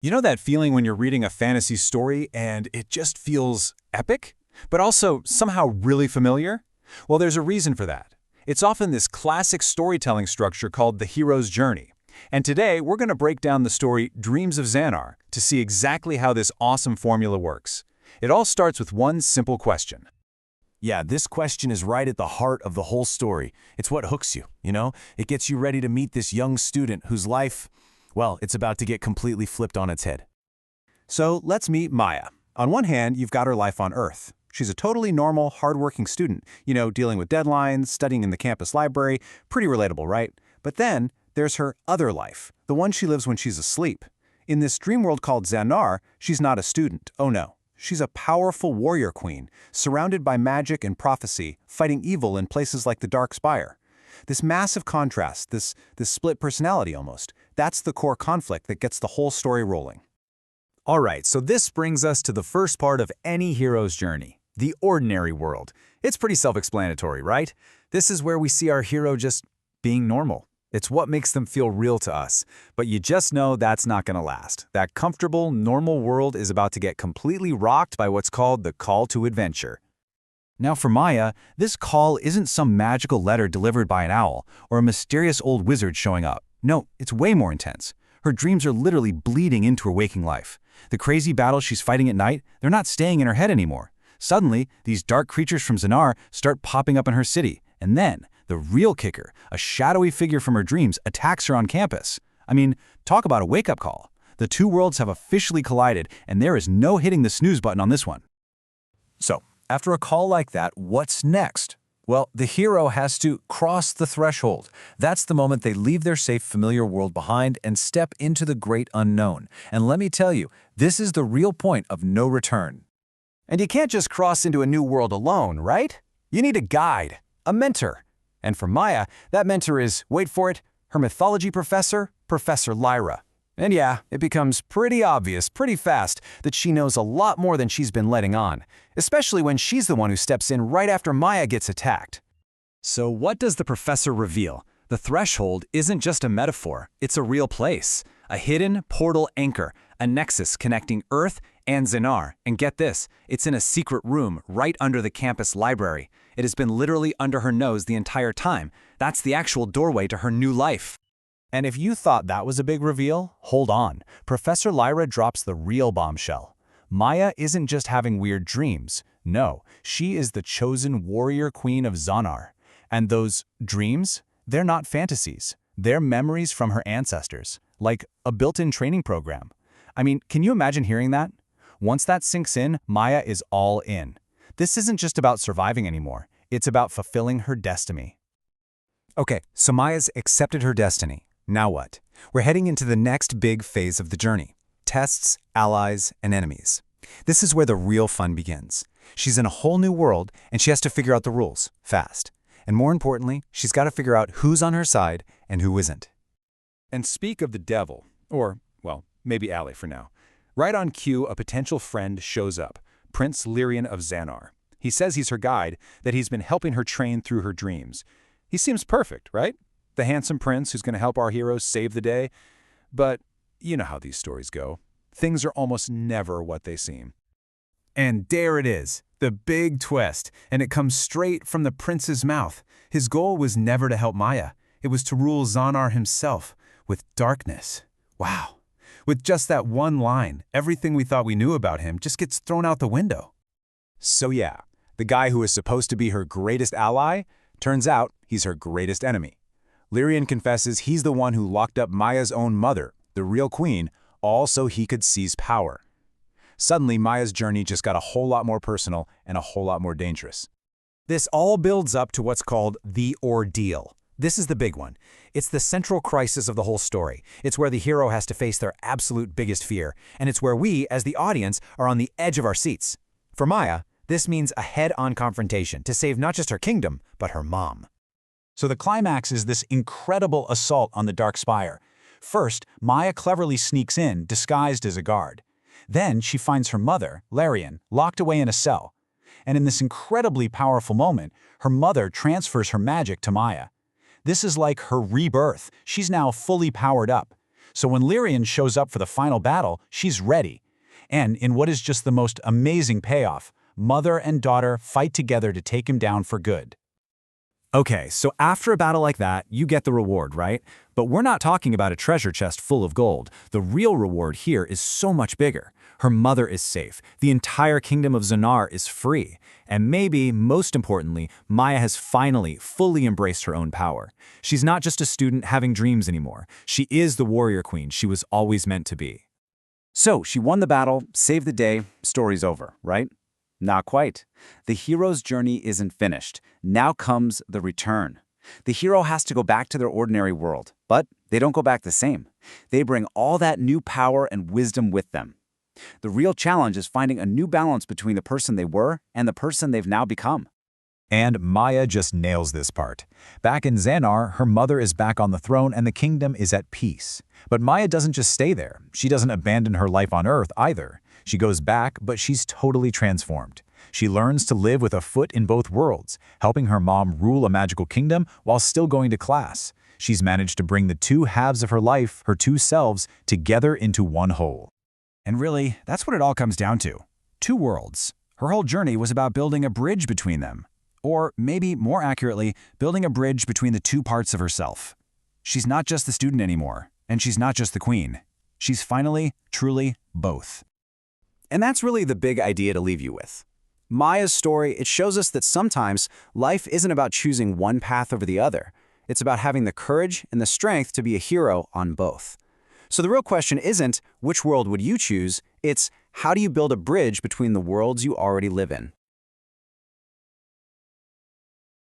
You know that feeling when you're reading a fantasy story and it just feels epic, but also somehow really familiar? Well, there's a reason for that. It's often this classic storytelling structure called the hero's journey. And today, we're going to break down the story Dreams of Zanar to see exactly how this awesome formula works. It all starts with one simple question. Yeah, this question is right at the heart of the whole story. It's what hooks you, you know? It gets you ready to meet this young student whose life, well, it's about to get completely flipped on its head. So let's meet Maya. On one hand, you've got her life on Earth. She's a totally normal, hardworking student, dealing with deadlines, studying in the campus library, pretty relatable, right? But then, there's her other life, the one she lives when she's asleep. In this dream world called Zanar, she's not a student, oh no. She's a powerful warrior queen, surrounded by magic and prophecy, fighting evil in places like the Dark Spire. This massive contrast, this split personality almost, that's the core conflict that gets the whole story rolling. All right, so this brings us to the first part of any hero's journey, the ordinary world. It's pretty self-explanatory, right? This is where we see our hero just being normal. It's what makes them feel real to us. But you just know that's not going to last. That comfortable, normal world is about to get completely rocked by what's called the call to adventure. Now for Maya, this call isn't some magical letter delivered by an owl or a mysterious old wizard showing up. No, it's way more intense. Her dreams are literally bleeding into her waking life. The crazy battles she's fighting at night, they're not staying in her head anymore. Suddenly, these dark creatures from Zanar start popping up in her city. And then, the real kicker, a shadowy figure from her dreams attacks her on campus. I mean, talk about a wake-up call. The two worlds have officially collided, and there is no hitting the snooze button on this one. So, after a call like that, what's next? Well, the hero has to cross the threshold. That's the moment they leave their safe, familiar world behind and step into the great unknown. And let me tell you, this is the real point of no return. And you can't just cross into a new world alone, right? You need a guide, a mentor. And for Maya, that mentor is, wait for it, her mythology professor, Professor Lyra. And yeah, it becomes pretty obvious pretty fast that she knows a lot more than she's been letting on, especially when she's the one who steps in right after Maya gets attacked. So what does the professor reveal? The threshold isn't just a metaphor, it's a real place. A hidden portal anchor, a nexus connecting Earth and Zanar. And get this, it's in a secret room right under the campus library. It has been literally under her nose the entire time. That's the actual doorway to her new life. And if you thought that was a big reveal, hold on. Professor Lyra drops the real bombshell. Maya isn't just having weird dreams. No, she is the chosen warrior queen of Zanar. And those dreams, they're not fantasies. They're memories from her ancestors, like a built-in training program. I mean, can you imagine hearing that? Once that sinks in, Maya is all in. This isn't just about surviving anymore. It's about fulfilling her destiny. Okay, so Maya's accepted her destiny. Now what? We're heading into the next big phase of the journey. Tests, allies, and enemies. This is where the real fun begins. She's in a whole new world, and she has to figure out the rules, fast. And more importantly, she's got to figure out who's on her side and who isn't. And speak of the devil, or, well, maybe ally for now. Right on cue, a potential friend shows up, Prince Lyrian of Zanar. He says he's her guide, that he's been helping her train through her dreams. He seems perfect, right? The handsome prince who's going to help our heroes save the day. But you know how these stories go. Things are almost never what they seem. And there it is, the big twist, and it comes straight from the prince's mouth. His goal was never to help Maya. It was to rule Zanar himself, with darkness. Wow. With just that one line, everything we thought we knew about him just gets thrown out the window. So yeah, the guy who is supposed to be her greatest ally, turns out he's her greatest enemy. Lyrian confesses he's the one who locked up Maya's own mother, the real queen, all so he could seize power. Suddenly, Maya's journey just got a whole lot more personal and a whole lot more dangerous. This all builds up to what's called the ordeal. This is the big one. It's the central crisis of the whole story. It's where the hero has to face their absolute biggest fear, and it's where we, as the audience, are on the edge of our seats. For Maya, this means a head-on confrontation to save not just her kingdom, but her mom. So the climax is this incredible assault on the Dark Spire. First, Maya cleverly sneaks in, disguised as a guard. Then she finds her mother, Lyrian, locked away in a cell. And in this incredibly powerful moment, her mother transfers her magic to Maya. This is like her rebirth. She's now fully powered up. So when Lyrian shows up for the final battle, she's ready. And in what is just the most amazing payoff, mother and daughter fight together to take him down for good. Okay, so after a battle like that, you get the reward, right? But we're not talking about a treasure chest full of gold. The real reward here is so much bigger. Her mother is safe. The entire kingdom of Zanar is free. And maybe, most importantly, Maya has finally, fully embraced her own power. She's not just a student having dreams anymore. She is the warrior queen she was always meant to be. So, she won the battle, saved the day, story's over, right? Not quite. The hero's journey isn't finished. Now comes the return. The hero has to go back to their ordinary world, but they don't go back the same. They bring all that new power and wisdom with them. The real challenge is finding a new balance between the person they were and the person they've now become. And Maya just nails this part. Back in Zanar, her mother is back on the throne and the kingdom is at peace. But Maya doesn't just stay there. She doesn't abandon her life on Earth either. She goes back, but she's totally transformed. She learns to live with a foot in both worlds, helping her mom rule a magical kingdom while still going to class. She's managed to bring the two halves of her life, her two selves, together into one whole. And really, that's what it all comes down to. Two worlds. Her whole journey was about building a bridge between them. Or maybe, more accurately, building a bridge between the two parts of herself. She's not just the student anymore, and she's not just the queen. She's finally, truly, both. And that's really the big idea to leave you with. Maya's story, it shows us that sometimes life isn't about choosing one path over the other. It's about having the courage and the strength to be a hero on both. So the real question isn't, which world would you choose? It's, how do you build a bridge between the worlds you already live in?